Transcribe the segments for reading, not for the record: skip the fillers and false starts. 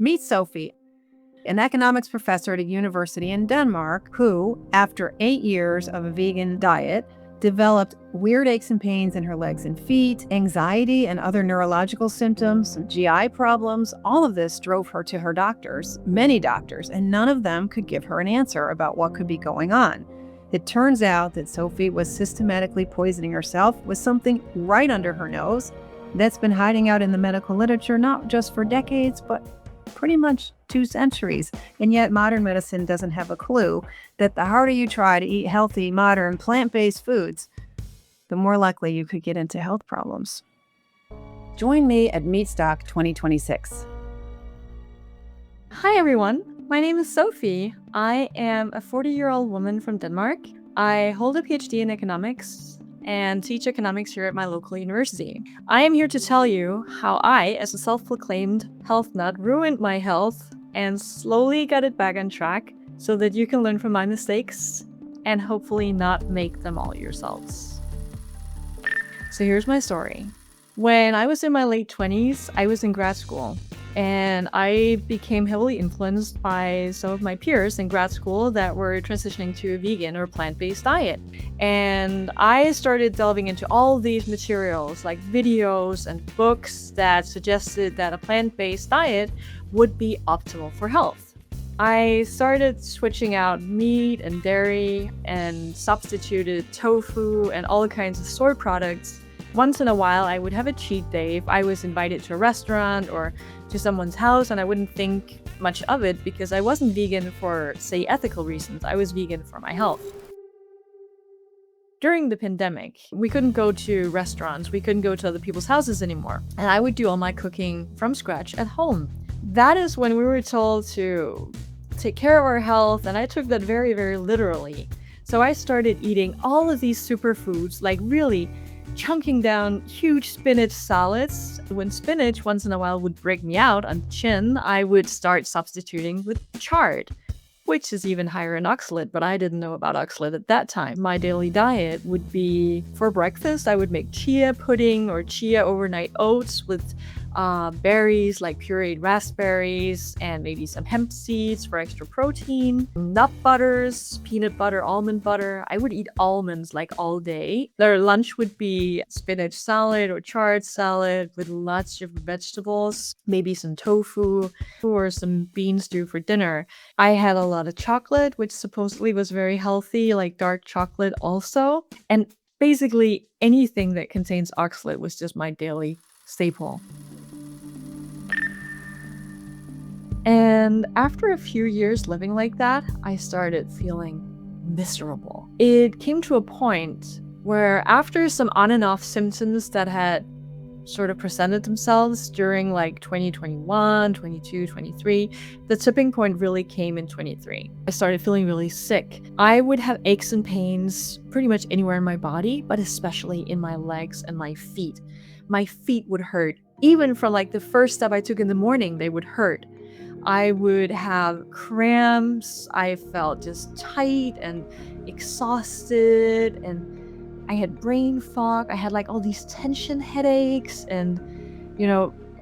Meet Sophie, an economics professor at a university in Denmark who, after 8 years of a vegan diet, developed weird aches and pains in her legs and feet, anxiety and other neurological symptoms, some GI problems. All of this drove her to her doctors, many doctors, and none of them could give her an answer about what could be going on. It turns out that Sophie was systematically poisoning herself with something right under her nose that's been hiding out in the medical literature not just for decades, but pretty much 2 centuries. And yet modern medicine doesn't have a clue that the harder you try to eat healthy, modern, plant-based foods, the more likely you could get into health problems. Join me at MeatStock 2026. Hi everyone, my name is Sophie. I am a 40-year-old woman from Denmark. I hold a PhD in economics and teach economics here at my local university. I am here to tell you how I, as a self-proclaimed health nut, ruined my health and slowly got it back on track so that you can learn from my mistakes and hopefully not make them all yourselves. So here's my story. When I was in my late 20s, I was in grad school. And I became heavily influenced by some of my peers in grad school that were transitioning to a vegan or plant-based diet. And I started delving into all these materials like videos and books that suggested that a plant-based diet would be optimal for health. I started switching out meat and dairy and substituted tofu and all kinds of soy products. Once in a while, I would have a cheat day if I was invited to a restaurant or to someone's house, and I wouldn't think much of it because I wasn't vegan for, say, ethical reasons. I was vegan for my health. During the pandemic, we couldn't go to restaurants, we couldn't go to other people's houses anymore, and I would do all my cooking from scratch at home. That is when we were told to take care of our health, and I took that very, very literally. So I started eating all of these superfoods, like really chunking down huge spinach salads. When spinach once in a while would break me out on the chin, I would start substituting with chard, which is even higher in oxalate, but I didn't know about oxalate at that time. My daily diet would be, for breakfast, I would make chia pudding or chia overnight oats with berries like pureed raspberries and maybe some hemp seeds for extra protein, nut butters, peanut butter, almond butter. I would eat almonds like all day. Their lunch would be spinach salad or chard salad with lots of vegetables, maybe some tofu or some bean stew for dinner. I had a lot of chocolate, which supposedly was very healthy, like dark chocolate also. And basically anything that contains oxalate was just my daily staple. And after a few years living like that, I started feeling miserable. It came to a point where after some on and off symptoms that had sort of presented themselves during like 2021, 22, 23, the tipping point really came in 23. I started feeling really sick. I would have aches and pains pretty much anywhere in my body, but especially in my legs and my feet. My feet would hurt. Even from like the first step I took in the morning, they would hurt. I would have cramps. I felt just tight and exhausted, and I had brain fog. I had like all these tension headaches and,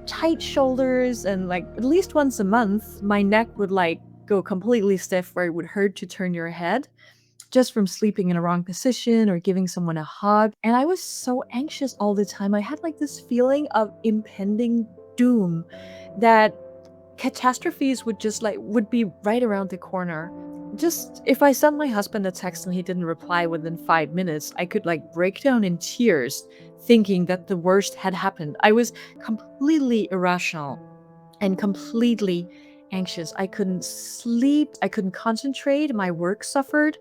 tight shoulders, and like at least once a month, my neck would like go completely stiff where it would hurt to turn your head just from sleeping in a wrong position or giving someone a hug. And I was so anxious all the time. I had like this feeling of impending doom, that catastrophes would be right around the corner. Just if I sent my husband a text and he didn't reply within 5 minutes, I could like break down in tears thinking that the worst had happened. I was completely irrational and completely anxious. I couldn't sleep. I couldn't concentrate. My work suffered.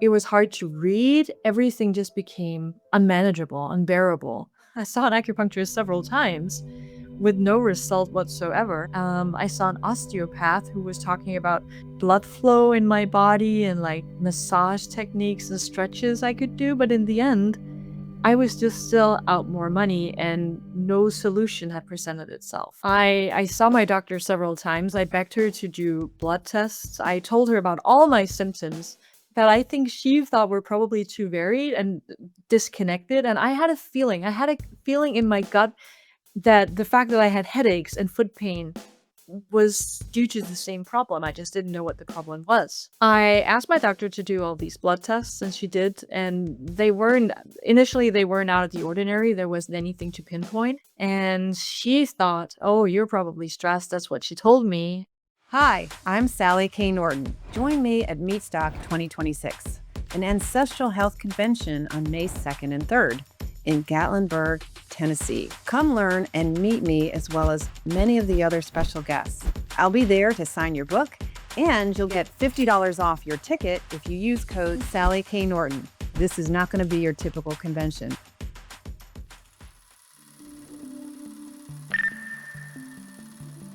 It was hard to read. Everything just became unmanageable, unbearable. I saw an acupuncturist several times with no result whatsoever. I saw an osteopath who was talking about blood flow in my body and like massage techniques and stretches I could do. But in the end, I was just still out more money and no solution had presented itself. I saw my doctor several times. I begged her to do blood tests. I told her about all my symptoms that I think she thought were probably too varied and disconnected. And I had a feeling in my gut that the fact that I had headaches and foot pain was due to the same problem. I just didn't know what the problem was. I asked my doctor to do all these blood tests, and she did, and they weren't out of the ordinary. There wasn't anything to pinpoint. And she thought, oh, you're probably stressed. That's what she told me. Hi, I'm Sally K. Norton. Join me at MeatStock 2026, an ancestral health convention on May 2nd and 3rd in Gatlinburg, Tennessee. Come learn and meet me as well as many of the other special guests. I'll be there to sign your book, and you'll get $50 off your ticket if you use code Sally K. Norton. This is not going to be your typical convention.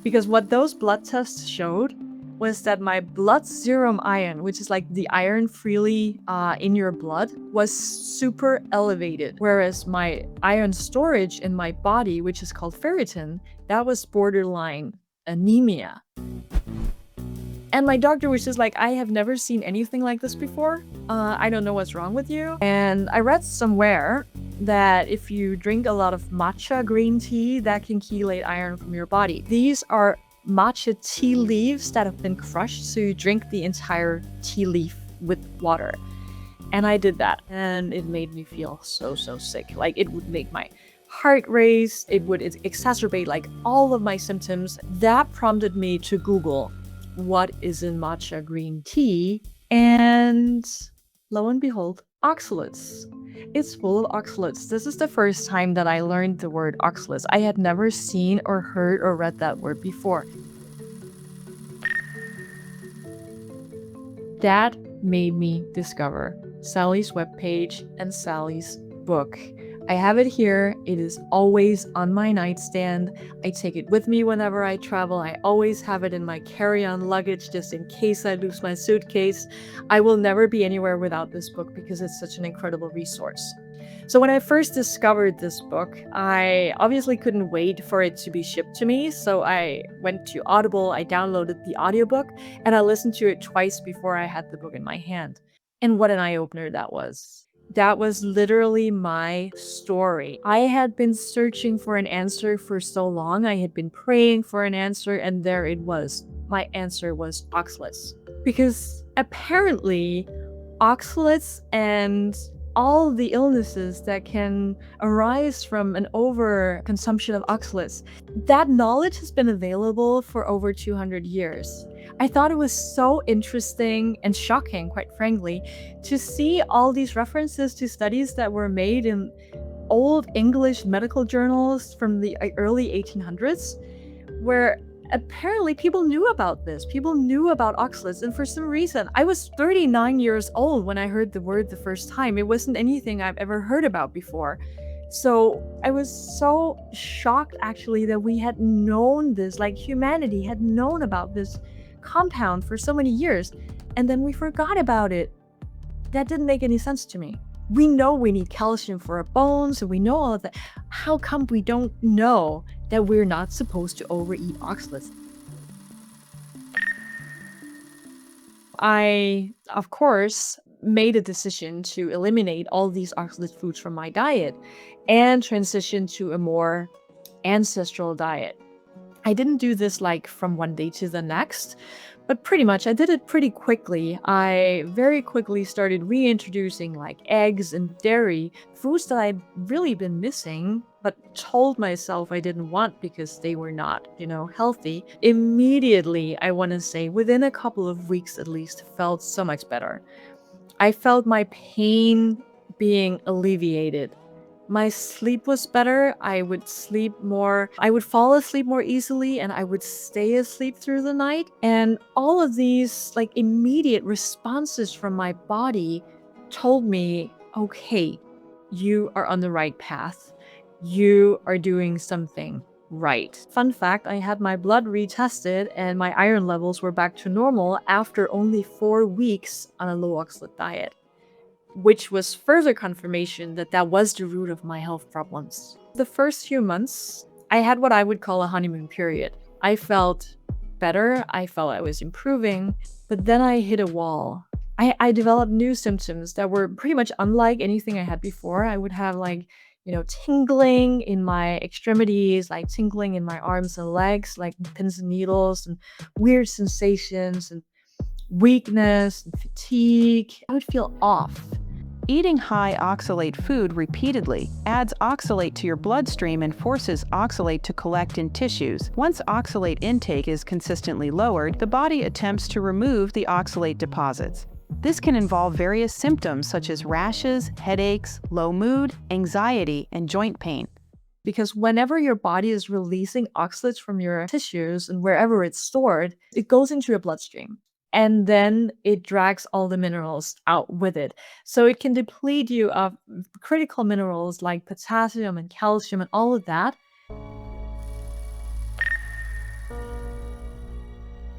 Because what those blood tests showed was that my blood serum iron, which is like the iron freely in your blood, was super elevated. Whereas my iron storage in my body, which is called ferritin, that was borderline anemia. And my doctor was just like, I have never seen anything like this before. I don't know what's wrong with you. And I read somewhere that if you drink a lot of matcha green tea, that can chelate iron from your body. These are matcha tea leaves that have been crushed, so you drink the entire tea leaf with water. And I did that, and it made me feel so sick. Like, it would make my heart race, it would exacerbate like all of my symptoms. That prompted me to Google what is in matcha green tea, and lo and behold, oxalates. It's full of oxalates. This is the first time that I learned the word oxalates. I had never seen or heard or read that word before. That made me discover Sally's webpage and Sally's book. I have it here. It is always on my nightstand. I take it with me whenever I travel. I always have it in my carry-on luggage just in case I lose my suitcase. I will never be anywhere without this book because it's such an incredible resource. So when I first discovered this book, I obviously couldn't wait for it to be shipped to me. So I went to Audible, I downloaded the audiobook, and I listened to it twice before I had the book in my hand. And what an eye-opener that was. That was literally my story. I had been searching for an answer for so long. I had been praying for an answer, and there it was. My answer was oxalates. Because apparently, oxalates and all the illnesses that can arise from an overconsumption of oxalates, that knowledge has been available for over 200 years. I thought it was so interesting and shocking, quite frankly, to see all these references to studies that were made in old English medical journals from the early 1800s, where apparently people knew about this. People knew about oxalates, and for some reason, I was 39 years old when I heard the word the first time. It wasn't anything I've ever heard about before. So I was so shocked, actually, that we had known this, like humanity had known about this compound for so many years, and then we forgot about it. That didn't make any sense to me. We know we need calcium for our bones, and we know all of that. How come we don't know that we're not supposed to overeat oxalates? I, of course, made a decision to eliminate all these oxalate foods from my diet and transition to a more ancestral diet. I didn't do this like from one day to the next, but pretty much I did it pretty quickly. I very quickly started reintroducing like eggs and dairy, foods that I'd really been missing, but told myself I didn't want because they were not, healthy. Immediately, I want to say within a couple of weeks at least, felt so much better. I felt my pain being alleviated. My sleep was better. I would sleep more. I would fall asleep more easily, and I would stay asleep through the night. And all of these like immediate responses from my body told me, okay, you are on the right path. You are doing something right. Fun fact, I had my blood retested and my iron levels were back to normal after only 4 weeks on a low-oxalate diet, which was further confirmation that that was the root of my health problems. The first few months, I had what I would call a honeymoon period. I felt better, I felt I was improving, but then I hit a wall. I developed new symptoms that were pretty much unlike anything I had before. I would have like tingling in my extremities, like tingling in my arms and legs, like pins and needles, and weird sensations, and weakness and fatigue. I would feel off. Eating high oxalate food repeatedly adds oxalate to your bloodstream and forces oxalate to collect in tissues. Once oxalate intake is consistently lowered, the body attempts to remove the oxalate deposits. This can involve various symptoms such as rashes, headaches, low mood, anxiety, and joint pain. Because whenever your body is releasing oxalates from your tissues and wherever it's stored, it goes into your bloodstream. And then it drags all the minerals out with it. So it can deplete you of critical minerals like potassium and calcium and all of that.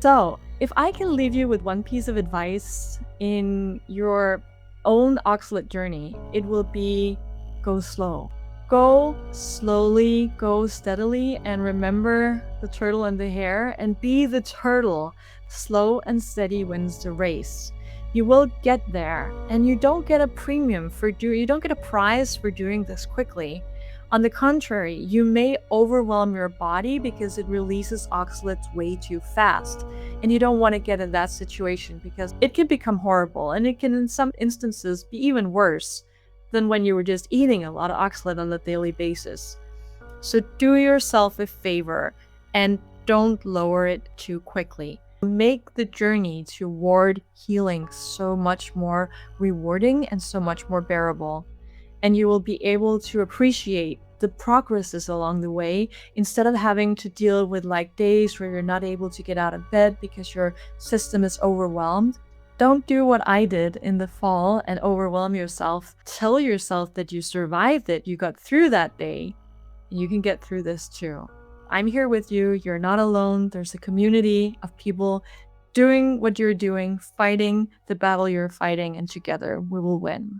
So if I can leave you with one piece of advice in your own oxalate journey, it will be go slow. Go slowly, go steadily, and remember the turtle and the hare, and be the turtle. Slow and steady wins the race. You will get there, and you don't get a premium you don't get a prize for doing this quickly. On the contrary, you may overwhelm your body because it releases oxalates way too fast. And you don't want to get in that situation because it can become horrible, and it can in some instances be even worse than when you were just eating a lot of oxalate on a daily basis. So do yourself a favor and don't lower it too quickly. Make the journey toward healing so much more rewarding and so much more bearable. And you will be able to appreciate the progresses along the way instead of having to deal with like days where you're not able to get out of bed because your system is overwhelmed. Don't do what I did in the fall and overwhelm yourself. Tell yourself that you survived it, you got through that day, and you can get through this too. I'm here with you. You're not alone. There's a community of people doing what you're doing, fighting the battle you're fighting, and together we will win.